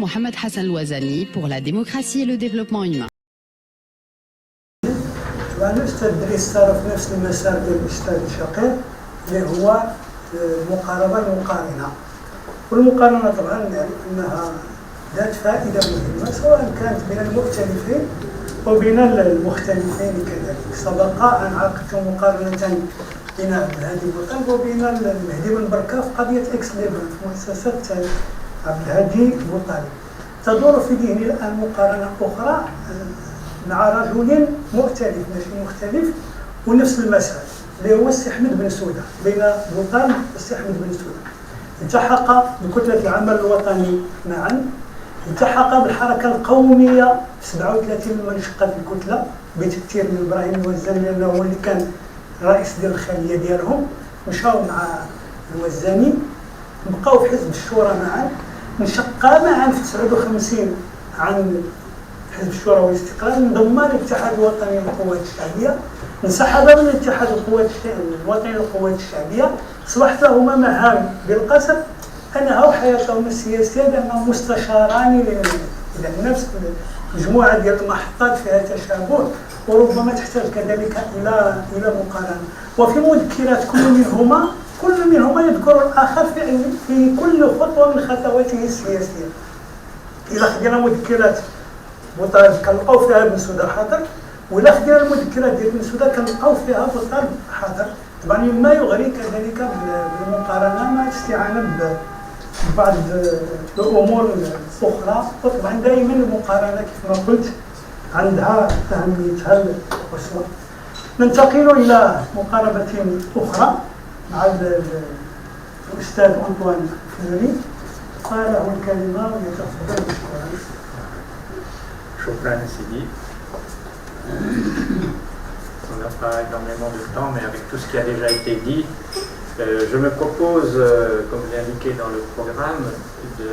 Mohamed Hassan Louazani pour la démocratie et le développement humain. الأستاذ إدريس صار في نفس المسار ديال الأستاذ شقيق اللي هو المقاربة المقارنة، والمقارنة طبعا نعرف أنها ذات فائدة مهمة سواء كانت بين المختلفين أو بين المختلفين كذلك. سبق أن عقدت مقارنة بين عبد الهادي بوطالب وبين المهدي بن بركة في قضية إكس ليبر في مؤسسة عبد الهادي بوطالب. تدور في ذهني الآن مقارنة أخرى مع رجل مختلف ماشي مختلف ونفس المسار اللي هو السي أحمد بن سودة، بين بوطالب والسي أحمد بن سودة. التحق بكتلة العمل الوطني معا، التحق بالحركة القومية في 37 لما انشقت الكتلة بتكتير من إبراهيم الوزاني لأنه هو اللي كان رئيس ديال الخلية ديالهم. مشاو مع الوزاني بقاو في حزب الشورى معا، انشقا معا في 59 عن حزب الشورى والاستقلال، انضم للاتحاد الوطني للقوات الشعبية، انسحب من الاتحاد الوطني للقوات الشعبية. أصبحت لهما مهام بالقسم أنهوا حياتهم السياسية بأنهم مستشاران للنفس، مجموعة ديال المحطات فيها تشابه وربما تحتاج كذلك إلى مقارنة. وفي مذكرات كل منهما يذكر الآخر في كل خطوة من خطواته السياسية. إذا خدينا مذكرات بوطالب كنلقاو فيها بن سودة حاضر، وإلا خدينا المذكرات ديال بن سودة كنلقاو فيها بوطالب حاضر. طبعا مما يغري كذلك بالمقارنة مع الاستعانة ببعض الأمور الأخرى، وطبعا دائما المقارنة كيف ما قلت عندها أهميتها القصوى. ننتقل إلى مقاربة أخرى مع الأستاذ أنطوان فيوري، قاله الكلمة ويتفضل مشكورا. شكرا سيدي. On n'a pas énormément de temps, mais avec tout ce qui a déjà été dit, je me propose, comme je l'ai indiqué dans le programme, de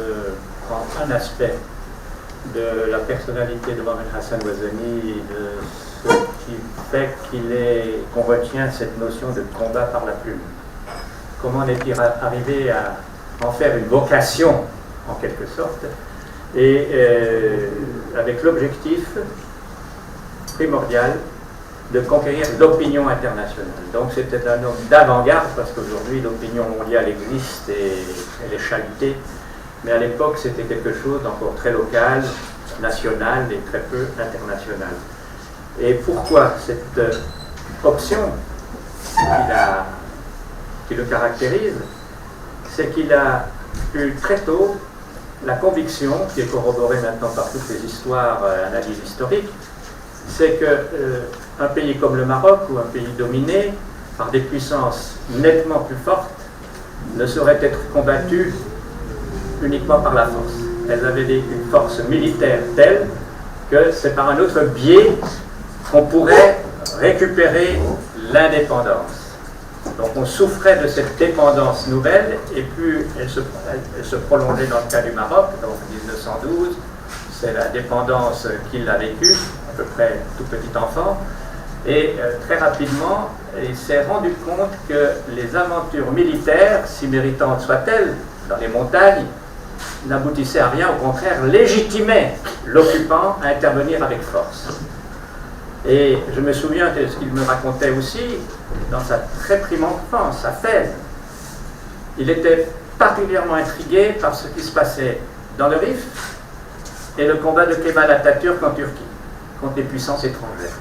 prendre un aspect de la personnalité de Mohamed Hassan Louazani, de ce qui fait qu'on retient cette notion de combat par la plume. Comment est-il arrivé à en faire une vocation, en quelque sorte, et avec l'objectif primordial de conquérir l'opinion internationale. Donc c'était un homme d'avant-garde, parce qu'aujourd'hui l'opinion mondiale existe et elle est chahutée, mais à l'époque c'était quelque chose d'encore très local, national et très peu international. Et pourquoi cette option qui le caractérise, c'est qu'il a eu très tôt la conviction, qui est corroborée maintenant par toutes les histoires, analyses historiques, c'est qu'un pays comme le Maroc, ou un pays dominé par des puissances nettement plus fortes, ne saurait être combattu uniquement par la force. Elles avaient une force militaire telle que c'est par un autre biais qu'on pourrait récupérer l'indépendance. Donc on souffrait de cette dépendance nouvelle, et plus elle se prolongeait dans le cas du Maroc, donc 1912, c'est la dépendance qu'il a vécue, à peu près tout petit enfant, et très rapidement, il s'est rendu compte que les aventures militaires, si méritantes soient-elles, dans les montagnes, n'aboutissaient à rien, au contraire, légitimaient l'occupant à intervenir avec force. Et je me souviens de ce qu'il me racontait aussi dans sa très prime enfance, à Fès. Il était particulièrement intrigué par ce qui se passait dans le Rif et le combat de Kemal Atatürk en Turquie contre les puissances étrangères.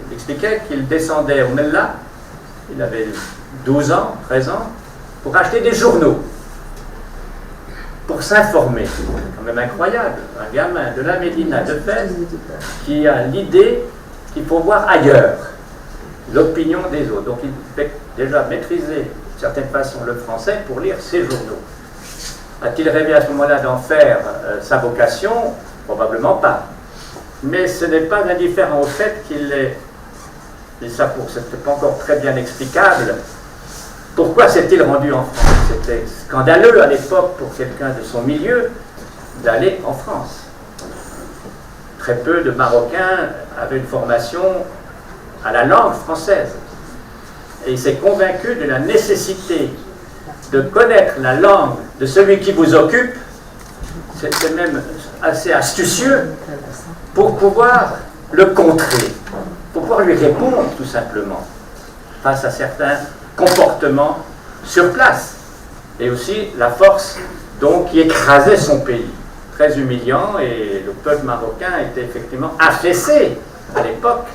Il expliquait qu'il descendait au Mellah, il avait 12 ans, 13 ans, pour acheter des journaux, pour s'informer. C'est quand même incroyable, un gamin de la Médina de Fès qui a l'idée qu'il faut voir ailleurs l'opinion des autres. Donc il fait déjà maîtriser d'une certaine façon le français pour lire ses journaux. A-t-il rêvé à ce moment-là d'en faire sa vocation? Probablement pas. Mais ce n'est pas indifférent au fait qu'il est, et ça pour c'est pas encore très bien explicable, pourquoi s'est-il rendu en France? C'était scandaleux à l'époque pour quelqu'un de son milieu d'aller en France. Très peu de Marocains avaient une formation à la langue française. Et il s'est convaincu de la nécessité de connaître la langue de celui qui vous occupe, c'est même assez astucieux pour pouvoir le contrer, pour pouvoir lui répondre tout simplement face à certains comportements sur place. Et aussi la force donc qui écrasait son pays. Très humiliant, et le peuple marocain était effectivement affaissé à l'époque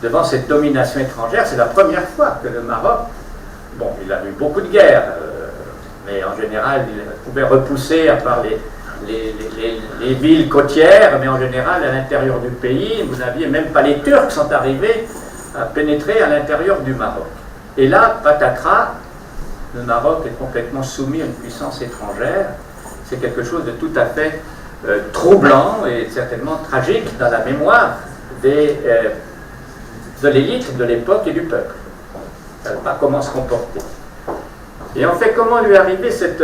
devant cette domination étrangère. C'est la première fois que le Maroc, bon, il a eu beaucoup de guerres, mais en général il pouvait repousser à part les villes côtières, mais en général à l'intérieur du pays, vous n'aviez même pas, les Turcs sont arrivés à pénétrer à l'intérieur du Maroc. Et là, patatras, le Maroc est complètement soumis à une puissance étrangère. C'est quelque chose de tout à fait troublant et certainement tragique dans la mémoire de l'élite de l'époque et du peuple. On ne savait pas comment se comporter. Et en fait, comment lui arriver cette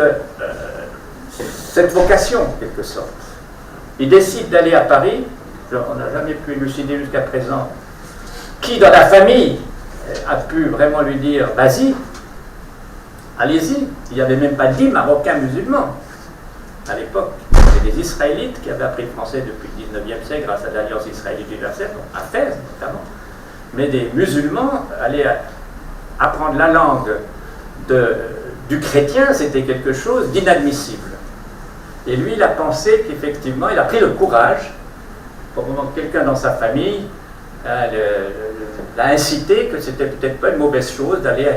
vocation, en quelque sorte? Il décide d'aller à Paris. On n'a jamais pu élucider jusqu'à présent qui dans la famille a pu vraiment lui dire « vas-y, allez-y ». Il n'y avait même pas 10 Marocains musulmans à l'époque. C'était des Israélites qui avaient appris le français depuis le 19e siècle grâce à l'Alliance israélite universelle, à Fès notamment. Mais des musulmans allaient apprendre la langue du chrétien, c'était quelque chose d'inadmissible. Et lui, il a pensé qu'effectivement, il a pris le courage, probablement quelqu'un dans sa famille l'a incité que c'était peut-être pas une mauvaise chose d'aller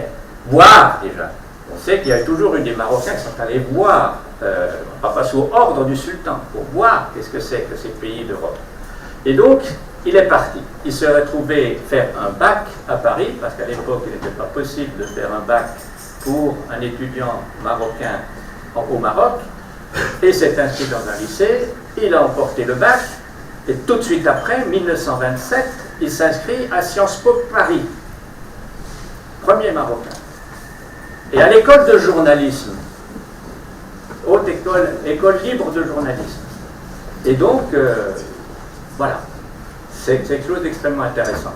voir déjà. On sait qu'il y a toujours eu des Marocains qui sont allés voir, pas sous ordre du sultan, pour voir qu'est-ce que c'est que ces pays d'Europe. Et donc, il est parti. Il se retrouvait faire un bac à Paris, parce qu'à l'époque, il n'était pas possible de faire un bac pour un étudiant marocain au Maroc, et s'est inscrit dans un lycée. Il a emporté le bac, et tout de suite après, 1927, il s'inscrit à Sciences Po Paris, premier Marocain. Et à l'école de journalisme, haute école libre de journalisme. Et donc, voilà, c'est quelque chose d'extrêmement intéressant.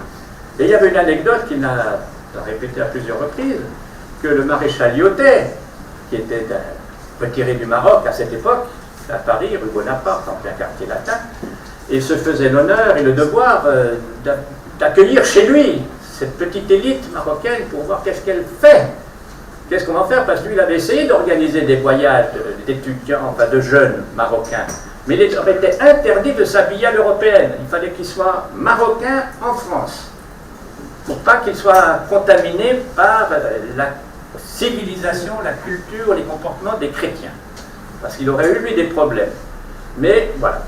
Et il y avait une anecdote qu'il a répétée à plusieurs reprises, que le maréchal Lyautey, qui était retiré du Maroc à cette époque, à Paris, rue Bonaparte, en plein quartier latin, et se faisait l'honneur et le devoir d'accueillir chez lui cette petite élite marocaine pour voir qu'est-ce qu'elle fait. Qu'est-ce qu'on va faire? Parce que lui, il avait essayé d'organiser des voyages d'étudiants, enfin de jeunes marocains, mais il leur était interdit de s'habiller à l'européenne. Il fallait qu'ils soient marocains en France, pour pas qu'ils soient contaminés par la civilisation, la culture, les comportements des chrétiens. Parce qu'il aurait eu, lui, des problèmes. Mais voilà,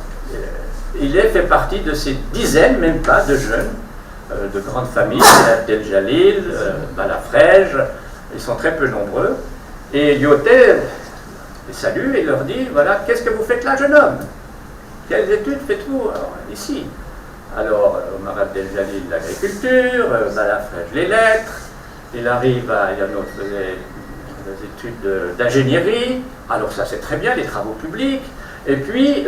il fait partie de ces dizaines, même pas, de jeunes, de grandes familles, Abdel Jalil, Balafrège. Ils sont très peu nombreux. Et Lyautey les salue et leur dit, voilà, qu'est-ce que vous faites là, jeune homme? Quelles études faites-vous ici? Alors, Omar Abdel Jalil, l'agriculture, Balafrège, les lettres. Il arrive à, il y a d'autres des études d'ingénierie. Alors ça, c'est très bien, les travaux publics. Et puis,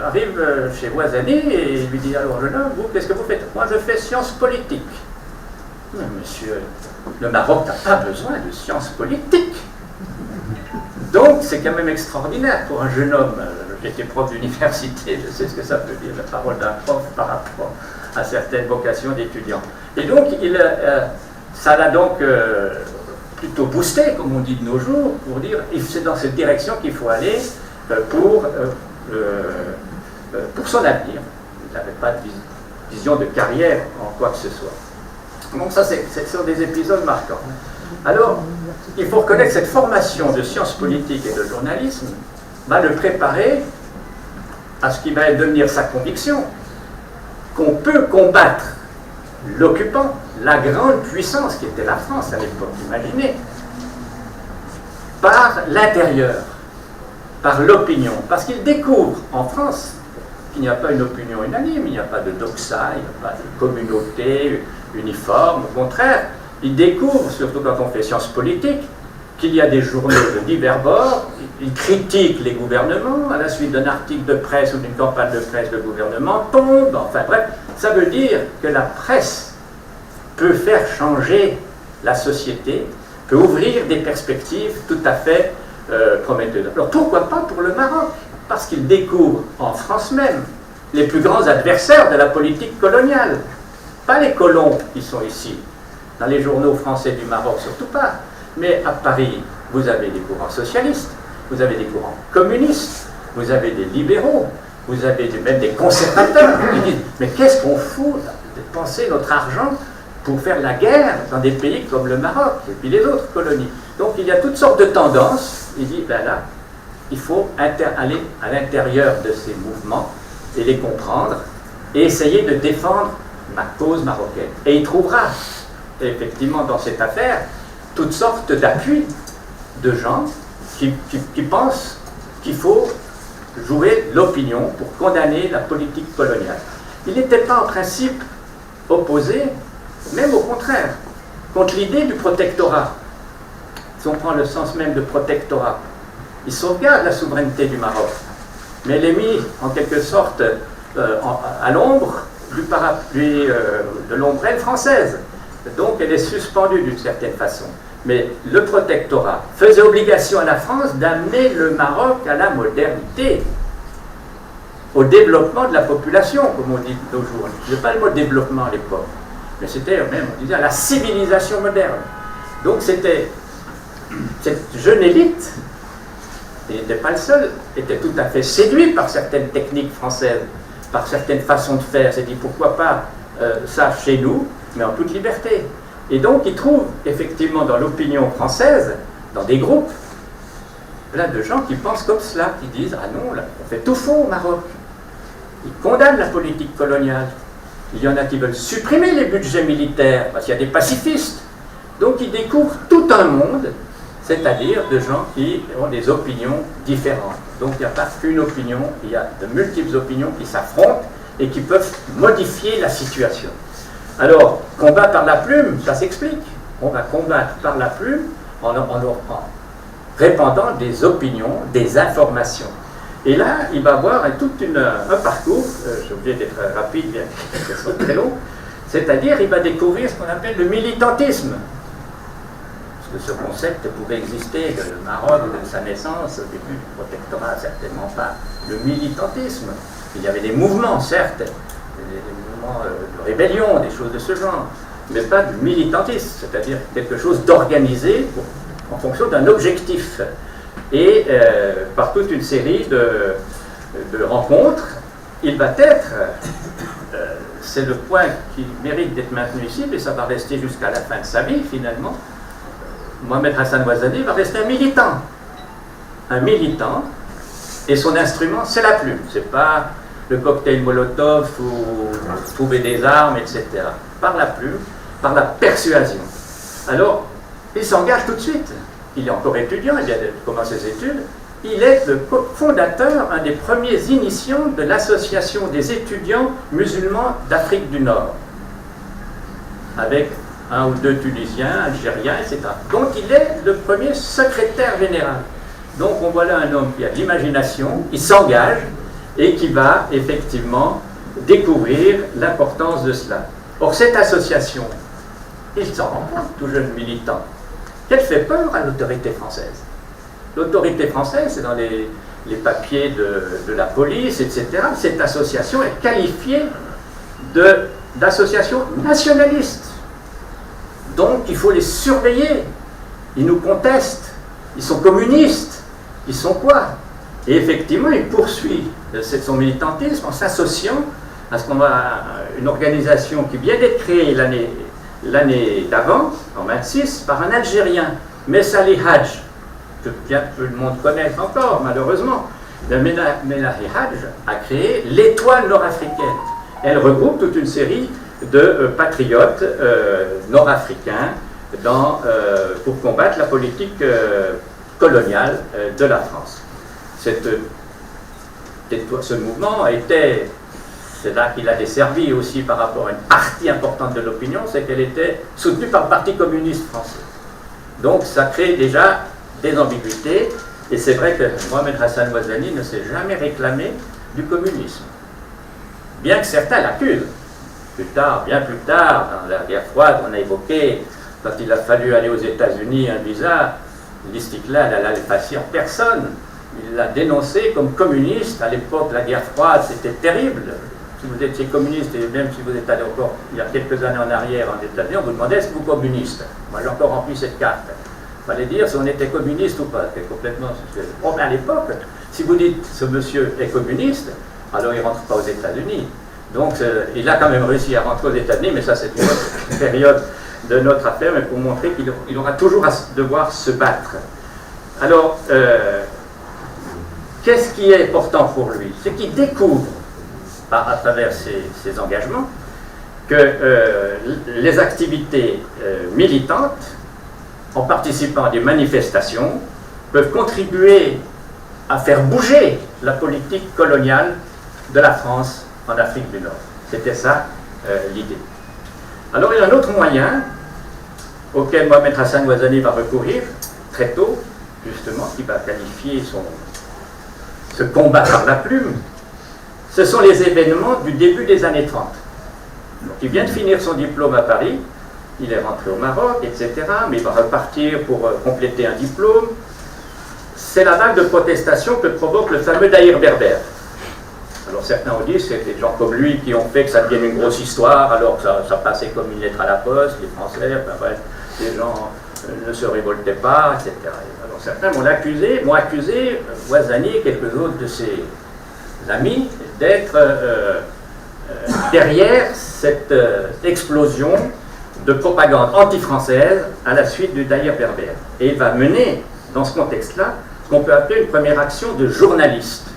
arrive chez Ouazani et il lui dit, alors jeune homme, vous, qu'est-ce que vous faites? Moi, je fais sciences politiques. Mais monsieur, le Maroc n'a pas besoin de sciences politiques. Donc, c'est quand même extraordinaire pour un jeune homme. J'étais prof d'université, je sais ce que ça veut dire, la parole d'un prof par rapport à certaines vocations d'étudiants. Et donc, ça l'a donc plutôt boosté, comme on dit de nos jours, pour dire c'est dans cette direction qu'il faut aller pour son avenir. Il n'avait pas de vision de carrière en quoi que ce soit. Donc ça, ce sont des épisodes marquants. Alors, il faut reconnaître que cette formation de sciences politiques et de journalisme va le préparer à ce qui va devenir sa conviction, qu'on peut combattre l'occupant, la grande puissance qui était la France à l'époque, imaginez, par l'intérieur, par l'opinion. Parce qu'il découvre en France qu'il n'y a pas une opinion unanime, il n'y a pas de doxa, il n'y a pas de communauté uniforme. Au contraire, il découvre, surtout quand on fait sciences politiques, qu'il y a des journaux de divers bords, ils critiquent les gouvernements, à la suite d'un article de presse ou d'une campagne de presse, le gouvernement tombe, enfin bref, ça veut dire que la presse peut faire changer la société, peut ouvrir des perspectives tout à fait prometteuses. Alors pourquoi pas pour le Maroc? parce qu'il découvre en France même les plus grands adversaires de la politique coloniale. Pas les colons qui sont ici, dans les journaux français du Maroc, surtout pas. Mais à Paris, vous avez des courants socialistes, vous avez des courants communistes, vous avez des libéraux, vous avez même des conservateurs qui disent « Mais qu'est-ce qu'on fout de dépenser notre argent pour faire la guerre dans des pays comme le Maroc et puis les autres colonies ?» Donc il y a toutes sortes de tendances. Il dit « Ben là, il faut aller à l'intérieur de ces mouvements et les comprendre et essayer de défendre ma cause marocaine. » Et il trouvera effectivement dans cette affaire toutes sortes d'appuis de gens qui pensent qu'il faut jouer l'opinion pour condamner la politique coloniale. Il n'était pas en principe opposé, même au contraire, contre l'idée du protectorat. Si on prend le sens même de protectorat, il sauvegarde la souveraineté du Maroc, mais elle est mise en quelque sorte à l'ombre du parapluie de l'ombrelle française. Donc elle est suspendue d'une certaine façon. Mais le protectorat faisait obligation à la France d'amener le Maroc à la modernité, au développement de la population, comme on dit de nos jours. Ce n'est pas le mot développement à l'époque, mais c'était même, on disait, à la civilisation moderne. Donc c'était cette jeune élite, il n'était pas le seul, était tout à fait séduit par certaines techniques françaises, par certaines façons de faire. Il s'est dit pourquoi pas ça chez nous, mais en toute liberté. Et donc il trouve effectivement dans l'opinion française, dans des groupes, plein de gens qui pensent comme cela, qui disent « Ah non, là, on fait tout faux au Maroc ». Ils condamnent la politique coloniale. Il y en a qui veulent supprimer les budgets militaires, parce qu'il y a des pacifistes. Donc ils découvrent tout un monde, c'est-à-dire de gens qui ont des opinions différentes. Donc il n'y a pas qu'une opinion, il y a de multiples opinions qui s'affrontent et qui peuvent modifier la situation. Alors, combat par la plume, ça s'explique. On va combattre par la plume en répandant des opinions, des informations. Et là, il va avoir tout un parcours, j'ai oublié d'être rapide, bien que ce soit très long, c'est-à-dire il va découvrir ce qu'on appelle le militantisme. Parce que ce concept pouvait exister de le Maroc, de sa naissance, au début du protectorat, certainement pas. Le militantisme, il y avait des mouvements, certes, des mouvements de rébellion, des choses de ce genre, mais pas du militantisme, c'est-à-dire quelque chose d'organisé en fonction d'un objectif. Et par toute une série de rencontres, il va être, c'est le point qui mérite d'être maintenu ici, mais ça va rester jusqu'à la fin de sa vie finalement, Mohamed Hassan Ouazzani va rester un militant, et son instrument c'est la plume, c'est pas le cocktail Molotov ou trouver des armes, etc. Par la plume, par la persuasion. Alors, il s'engage tout de suite. Il est encore étudiant, il vient de commencer ses études. Il est le fondateur, un des premiers initiants de l'association des étudiants musulmans d'Afrique du Nord, avec un ou deux Tunisiens, Algériens, etc. Donc il est le premier secrétaire général. Donc on voit là un homme qui a de l'imagination, qui s'engage et qui va effectivement découvrir l'importance de cela. Or cette association, il s'en rend compte, tout jeune militant, qu'elle fait peur à l'autorité française. L'autorité française, c'est dans les papiers de la police, etc. Cette association est qualifiée d'association nationaliste. Donc il faut les surveiller. Ils nous contestent. Ils sont communistes. Ils sont quoi? Et effectivement, il poursuit son militantisme en s'associant à ce qu'on va une organisation qui vient d'être créée l'année d'avant, en 26, par un Algérien, Messahi Hadj, que bien peu de monde connaît encore, malheureusement. Le Messahi Hadj a créé l'Étoile nord-africaine. Elle regroupe toute une série de patriotes nord-africains pour combattre la politique coloniale de la France. Ce mouvement était, c'est là qu'il a desservi aussi par rapport à une partie importante de l'opinion, c'est qu'elle était soutenue par le Parti communiste français. Donc ça crée déjà des ambiguïtés, et c'est vrai que Mohamed Hassan Ouazzani ne s'est jamais réclamé du communisme, bien que certains l'accusent. Bien plus tard, dans la guerre froide, on a évoqué, quand il a fallu aller aux États-Unis, un visa, l'Istiklal, elle a passé en personne, il l'a dénoncé comme communiste. À l'époque, la guerre froide, c'était terrible. Si vous étiez communiste, et même si vous êtes allé encore il y a quelques années en arrière en États-Unis, on vous demandait est-ce que vous êtes communiste. Moi, j'ai encore rempli cette carte. Il fallait dire si on était communiste ou pas. C'était complètement... Bon, mais à l'époque, si vous dites ce monsieur est communiste, alors il ne rentre pas aux États-Unis. Donc, il a quand même réussi à rentrer aux États-Unis, mais ça, c'est une autre période de notre affaire, mais pour montrer qu'il aura toujours à devoir se battre. Alors, qu'est-ce qui est important pour lui? C'est qu'il découvre, à travers ses engagements, que les activités militantes, en participant à des manifestations, peuvent contribuer à faire bouger la politique coloniale de la France en Afrique du Nord. C'était ça l'idée. Alors il y a un autre moyen auquel Mohamed Hassan Ouazzani va recourir très tôt, justement, qui va qualifier ce combat par la plume. Ce sont les événements du début des années 30. Donc, il vient de finir son diplôme à Paris, il est rentré au Maroc, etc., mais il va repartir pour compléter un diplôme. C'est la vague de protestation que provoque le fameux Daïr berbère. Alors certains ont dit que c'est des gens comme lui qui ont fait que ça devienne une grosse histoire, alors que ça passait comme une lettre à la poste, les Français, enfin bref, les gens ne se révoltaient pas, etc. Alors certains m'ont accusé, Ouazzani et quelques autres de ses amis, d'être derrière cette explosion de propagande anti-française à la suite du Daïr berbère. Et il va mener, dans ce contexte-là, ce qu'on peut appeler une première action de journaliste.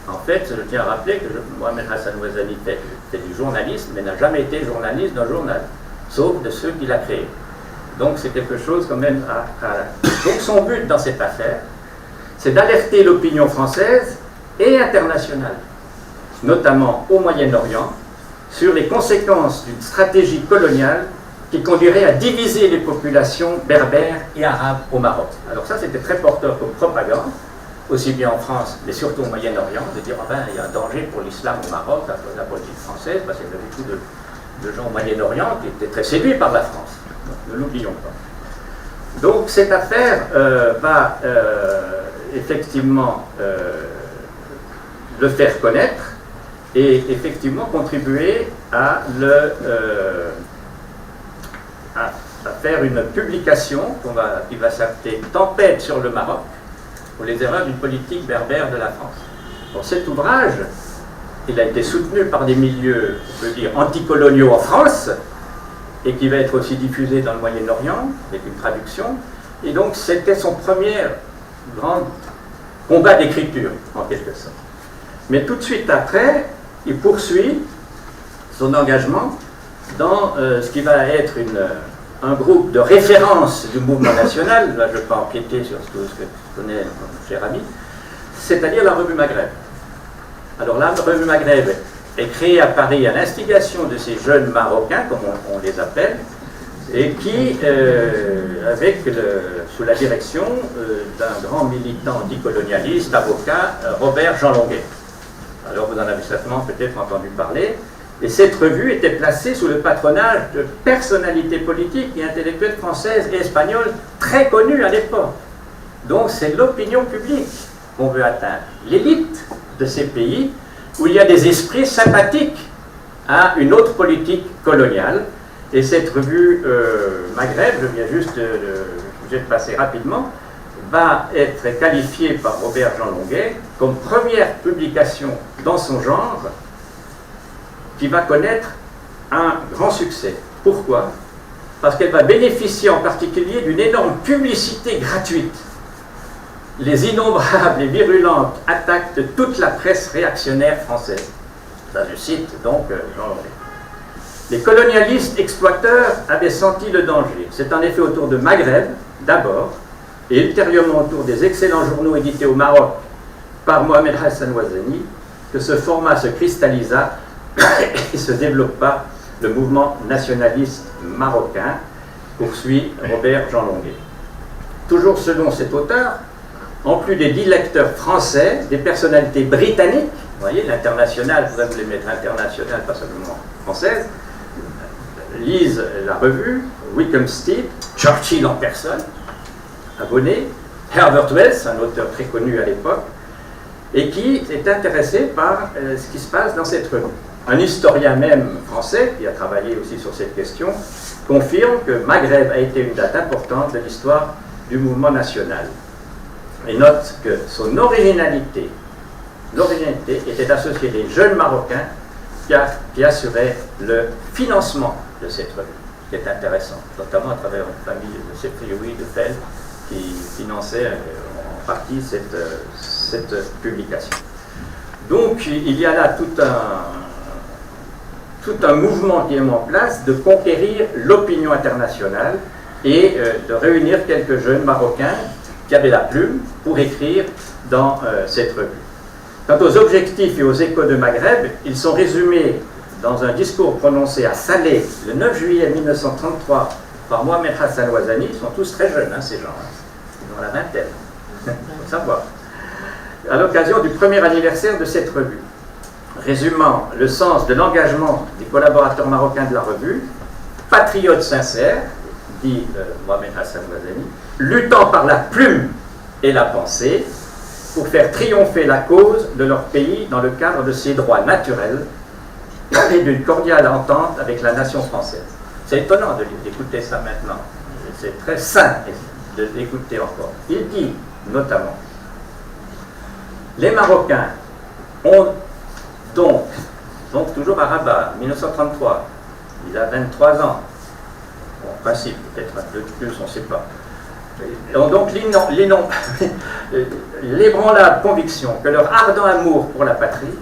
En fait, je tiens à rappeler que Mohamed Hassan Ouazzani fait du journalisme, mais n'a jamais été journaliste d'un journal, sauf de ceux qu'il a créés. Donc c'est quelque chose quand même Donc son but dans cette affaire, c'est d'alerter l'opinion française et internationale, notamment au Moyen-Orient, sur les conséquences d'une stratégie coloniale qui conduirait à diviser les populations berbères et arabes au Maroc. Alors ça, c'était très porteur comme propagande, aussi bien en France, mais surtout au Moyen-Orient, de dire il y a un danger pour l'islam au Maroc, à cause de la politique française, parce qu'il y avait beaucoup de gens au Moyen-Orient qui étaient très séduits par la France. Donc, ne l'oublions pas. Donc cette affaire va effectivement le faire connaître et effectivement contribuer à faire une publication qui va s'appeler « Tempête sur le Maroc » pour les erreurs d'une politique berbère de la France. Bon, cet ouvrage, il a été soutenu par des milieux, on peut dire, anticoloniaux en France, et qui va être aussi diffusé dans le Moyen-Orient, avec une traduction. Et donc, c'était son premier grand combat d'écriture, en quelque sorte. Mais tout de suite après, il poursuit son engagement dans ce qui va être un groupe de référence du mouvement national. Là, je ne vais pas empiéter sur tout ce que connaît mon cher ami, c'est-à-dire la Revue Maghreb. Alors la Revue Maghreb est créée à Paris à l'instigation de ces jeunes Marocains, comme on les appelle, et qui, sous la direction d'un grand militant anticolonialiste, avocat, Robert Jean Longuet. Alors vous en avez certainement peut-être entendu parler. Et cette revue était placée sous le patronage de personnalités politiques et intellectuelles françaises et espagnoles très connues à l'époque. Donc c'est l'opinion publique qu'on veut atteindre, l'élite de ces pays où il y a des esprits sympathiques à une autre politique coloniale. Et cette revue Maghreb, je viens juste de passer rapidement, va être qualifiée par Robert Jean Longuet comme première publication dans son genre qui va connaître un grand succès. Pourquoi? Parce qu'elle va bénéficier en particulier d'une énorme publicité gratuite. Les innombrables et virulentes attaques de toute la presse réactionnaire française. Ça, je cite donc Jean Longuet. Les colonialistes exploiteurs avaient senti le danger. C'est en effet autour de Maghreb, d'abord, et ultérieurement autour des excellents journaux édités au Maroc par Mohamed Hassan Ouazzani, que ce format se cristallisa et se développa le mouvement nationaliste marocain, poursuit Robert Jean Longuet. Toujours selon cet auteur, en plus des 10 lecteurs français, des personnalités britanniques, vous voyez, l'international, vous allez mettre international, pas seulement française, lisent la revue, Wickham Steed, Churchill en personne, abonné, Herbert Wells, un auteur très connu à l'époque, et qui est intéressé par ce qui se passe dans cette revue. Un historien même français, qui a travaillé aussi sur cette question, confirme que Maghreb a été une date importante de l'histoire du mouvement national. Et note que son originalité était d'associer les jeunes Marocains qui assuraient le financement de cette revue, ce qui est intéressant, notamment à travers une famille de Seprioui de Fels qui finançait en partie cette publication. Donc il y a là tout un mouvement qui est mis en place de conquérir l'opinion internationale et de réunir quelques jeunes Marocains qui avaient la plume pour écrire dans cette revue. Quant aux objectifs et aux échos de Maghreb, ils sont résumés dans un discours prononcé à Salé le 9 juillet 1933 par Mohamed Hassan Ouazani. Ils sont tous très jeunes, ces gens, ils ont la vingtaine, il faut savoir, à l'occasion du premier anniversaire de cette revue. Résumant le sens de l'engagement des collaborateurs marocains de la revue, patriotes sincères, dit Mohamed Hassan Ouazani, luttant par la plume et la pensée pour faire triompher la cause de leur pays dans le cadre de ses droits naturels et d'une cordiale entente avec la nation française. C'est étonnant d'écouter ça maintenant. C'est très sain de l'écouter encore. Il dit notamment: les Marocains ont donc toujours à Rabat, 1933, il a 23 ans, bon, en principe, peut-être un peu plus, on ne sait pas. Donc l'ébranlable conviction que leur ardent amour pour la patrie,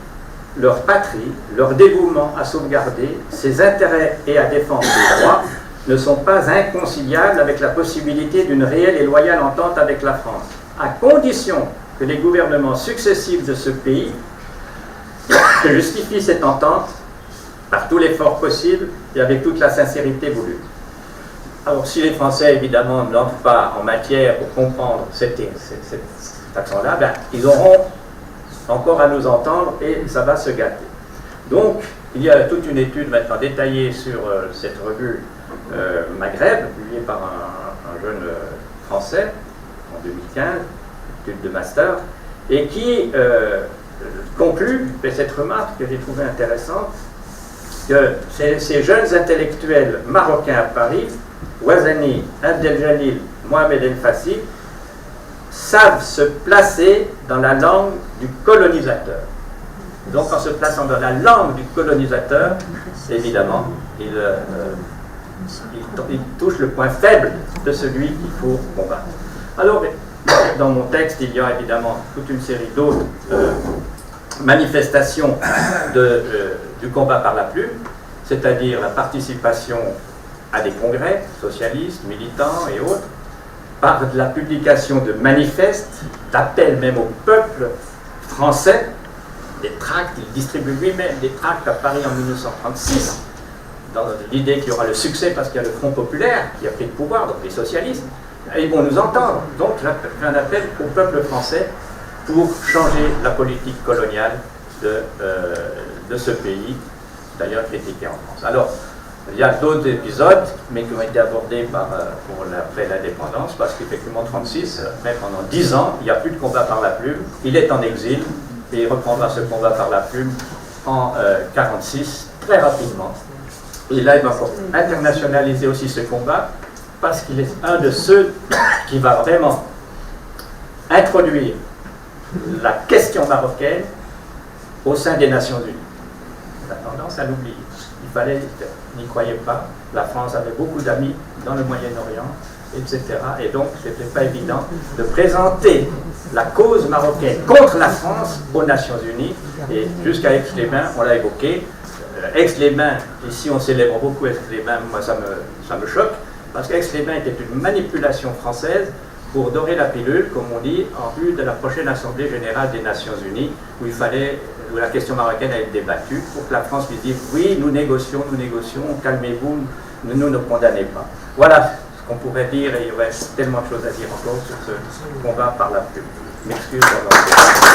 leur dévouement à sauvegarder ses intérêts et à défendre ses droits ne sont pas inconciliables avec la possibilité d'une réelle et loyale entente avec la France, à condition que les gouvernements successifs de ce pays justifient cette entente par tout l'effort possible et avec toute la sincérité voulue. Alors, si les Français, évidemment, n'entrent pas en matière pour comprendre cet accent-là, ben, ils auront encore à nous entendre et ça va se gâter. Donc, il y a toute une étude maintenant détaillée sur cette revue Maghreb, publiée par un jeune Français en 2015, étude de master, et qui conclut, fait cette remarque que j'ai trouvée intéressante, que ces jeunes intellectuels marocains à Paris, Ouazani, Abdeljalil, Mohamed El Fassi, savent se placer dans la langue du colonisateur. Donc en se plaçant dans la langue du colonisateur, évidemment, il touche le point faible de celui qu'il faut combattre. Alors, dans mon texte, il y a évidemment toute une série d'autres manifestations du combat par la plume, c'est-à-dire la participation à des congrès socialistes, militants et autres, par de la publication de manifestes, d'appels même au peuple français, des tracts, il distribue lui-même des tracts à Paris en 1936, dans l'idée qu'il y aura le succès parce qu'il y a le Front populaire qui a pris le pouvoir, donc les socialistes, et ils vont nous entendre. Donc je fais un appel au peuple français pour changer la politique coloniale de ce pays, d'ailleurs critiqué en France. Alors, il y a d'autres épisodes, mais qui ont été abordés pour après l'indépendance, parce qu'effectivement, 1936, même pendant 10 ans, il n'y a plus de combat par la plume. Il est en exil, et il reprendra ce combat par la plume en 1946, très rapidement. Et là, il va internationaliser aussi ce combat, parce qu'il est un de ceux qui va vraiment introduire la question marocaine au sein des Nations Unies. On a tendance à l'oublier. Il fallait, n'y croyez pas, la France avait beaucoup d'amis dans le Moyen-Orient, etc. Et donc, ce n'était pas évident de présenter la cause marocaine contre la France aux Nations Unies. Et jusqu'à Aix-les-Bains, on l'a évoqué. Aix-les-Bains, ici on célèbre beaucoup Aix-les-Bains, moi ça me choque, parce qu'Aix-les-Bains était une manipulation française pour dorer la pilule, comme on dit, en vue de la prochaine Assemblée Générale des Nations Unies, où la question marocaine a été débattue, pour que la France puisse dire oui, nous négocions, calmez-vous, ne nous condamnez pas. Voilà ce qu'on pourrait dire, et il reste tellement de choses à dire encore sur ce combat par la plume. M'excuse d'avoir fait ça.